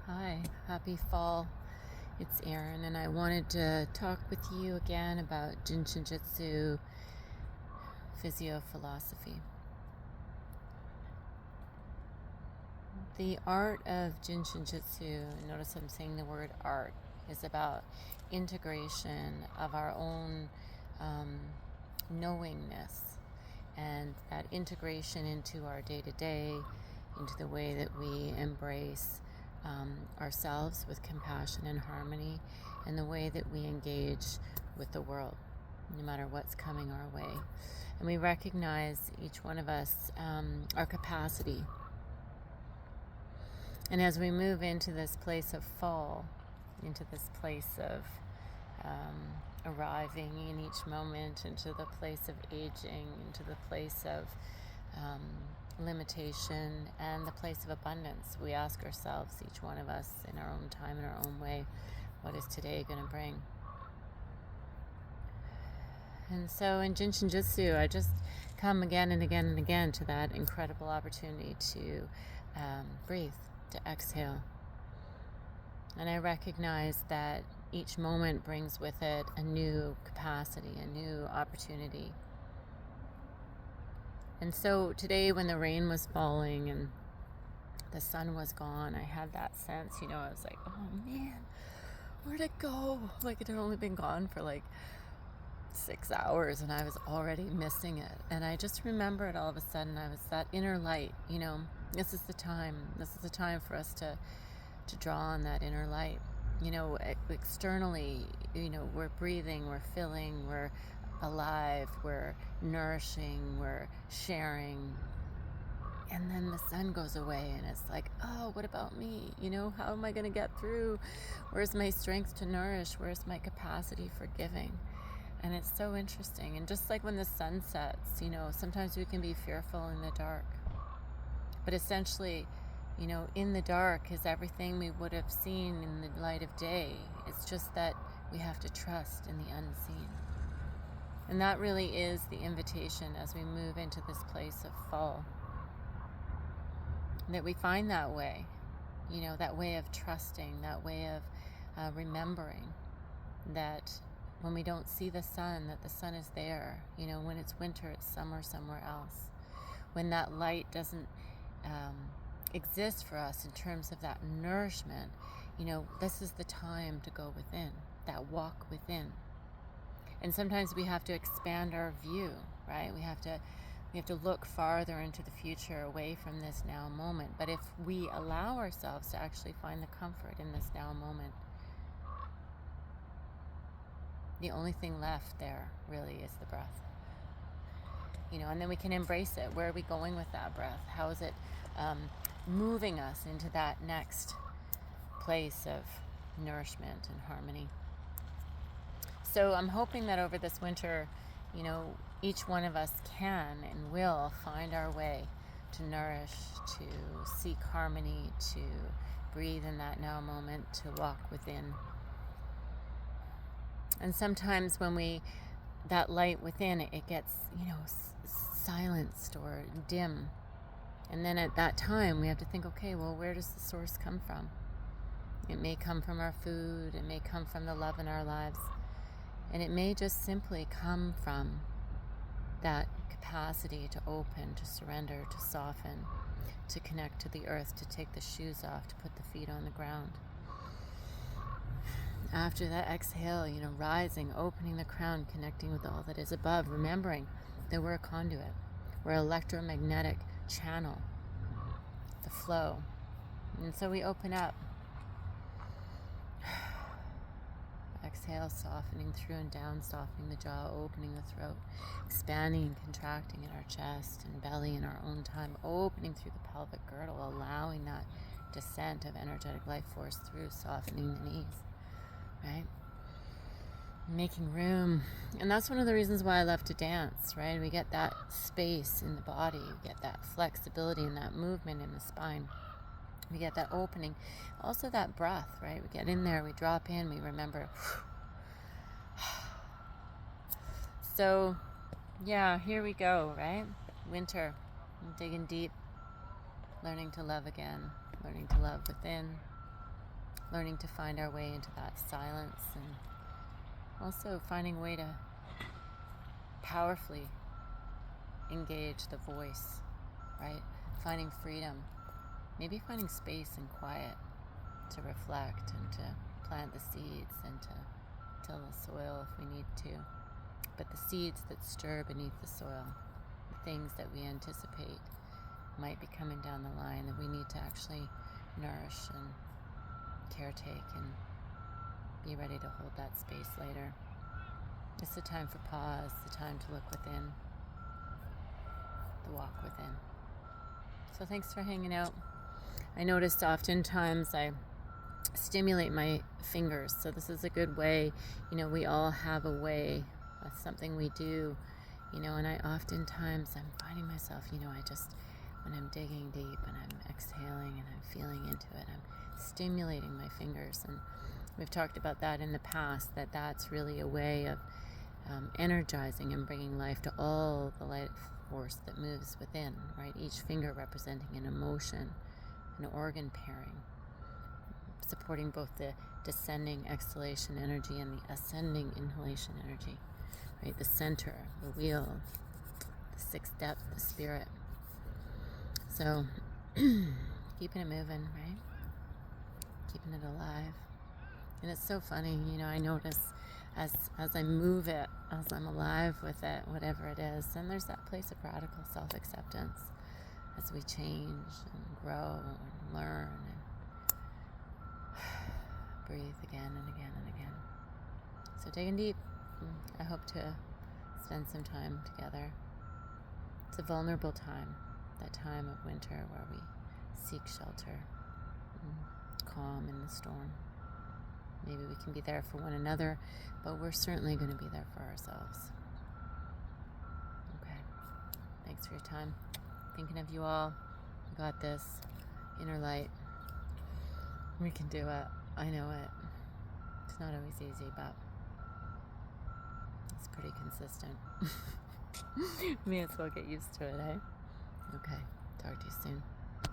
Hi, happy fall. It's Erin, and I wanted to talk with you again about Jin Shin Jyutsu Physio-Philosophy. The art of Jin Shin Jyutsu, notice I'm saying the word art, is about integration of our own knowingness, and that integration into our day-to-day, into the way that we embrace ourselves with compassion and harmony, and the way that we engage with the world, no matter what's coming our way. And we recognize, each one of us, our capacity. And as we move into this place of fall, into this place of arriving in each moment, into the place of aging, into the place of limitation, and the place of abundance, we ask ourselves, each one of us, in our own time, in our own way, what is today going to bring? And so in Jin Shin Jyutsu, I just come again and again and again to that incredible opportunity to breathe, to exhale. And I recognize that each moment brings with it a new capacity, a new opportunity. And so today, when the rain was falling and the sun was gone, I had that sense, I was like, oh man, where'd it go? Like, it had only been gone for like 6 hours and I was already missing it. And I just remembered all of a sudden, I was that inner light, this is the time for us to draw on that inner light. Externally, we're breathing, we're filling, we're alive, we're nourishing, we're sharing. And then the sun goes away and it's like, oh, what about me? How am I going to get through? Where's my strength to nourish? Where's my capacity for giving? And it's so interesting. And just like when the sun sets, sometimes we can be fearful in the dark. But essentially, in the dark is everything we would have seen in the light of day. It's just that we have to trust in the unseen. And that really is the invitation as we move into this place of fall. That we find that way, that way of trusting, that way of remembering that when we don't see the sun, that the sun is there. When it's winter, it's summer somewhere else. When that light doesn't exist for us in terms of that nourishment, this is the time to go within, that walk within. And sometimes we have to expand our view, right? We have to look farther into the future, away from this now moment. But if we allow ourselves to actually find the comfort in this now moment, the only thing left there really is the breath. And then we can embrace it. Where are we going with that breath? How is it moving us into that next place of nourishment and harmony? So I'm hoping that over this winter, each one of us can and will find our way to nourish, to seek harmony, to breathe in that now moment, to walk within. And sometimes when that light within, it gets, silenced or dim. And then at that time, we have to think, okay, well, where does the source come from? It may come from our food, it may come from the love in our lives, and it may just simply come from that capacity to open, to surrender, to soften, to connect to the earth, to take the shoes off, to put the feet on the ground. After that exhale, rising, opening the crown, connecting with all that is above, remembering that we're a conduit, we're an electromagnetic channel, the flow. And so we open up. Exhale, softening through and down, softening the jaw, opening the throat, expanding and contracting in our chest and belly in our own time, opening through the pelvic girdle, allowing that descent of energetic life force through, softening the knees, right? Making room. And that's one of the reasons why I love to dance, right? We get that space in the body, we get that flexibility and that movement in the spine. We get that opening. Also that breath, right? We get in there, we drop in, we remember. So, yeah, here we go, right? Winter. I'm digging deep, learning to love again, learning to love within, learning to find our way into that silence, and also finding a way to powerfully engage the voice, right? Finding freedom, maybe finding space and quiet to reflect and to plant the seeds and to till the soil if we need to. But the seeds that stir beneath the soil, the things that we anticipate might be coming down the line that we need to actually nourish and caretake and be ready to hold that space later. It's the time for pause, the time to look within, the walk within. So thanks for hanging out. I noticed oftentimes I stimulate my fingers, so this is a good way. We all have a way, that's something we do, and I oftentimes, I'm finding myself, I just, when I'm digging deep and I'm exhaling and I'm feeling into it, I'm stimulating my fingers. And we've talked about that in the past, that's really a way of energizing and bringing life to all the life force that moves within, right? Each finger representing an emotion, an organ pairing, supporting both the descending exhalation energy and the ascending inhalation energy, right? The center, the wheel, the sixth depth, the spirit. So keeping it moving, right? Keeping it alive. And it's so funny, I notice as I move it, as I'm alive with it, whatever it is, then there's that place of radical self-acceptance as we change and grow and learn and breathe again and again and again. So digging deep. I hope to spend some time together. It's a vulnerable time, that time of winter where we seek shelter, calm in the storm. Maybe we can be there for one another, but we're certainly going to be there for ourselves. Okay. Thanks for your time. Thinking of you all. We got this. Inner light. We can do it. I know it. It's not always easy, but it's pretty consistent. May as well get used to it, eh? Okay. Talk to you soon.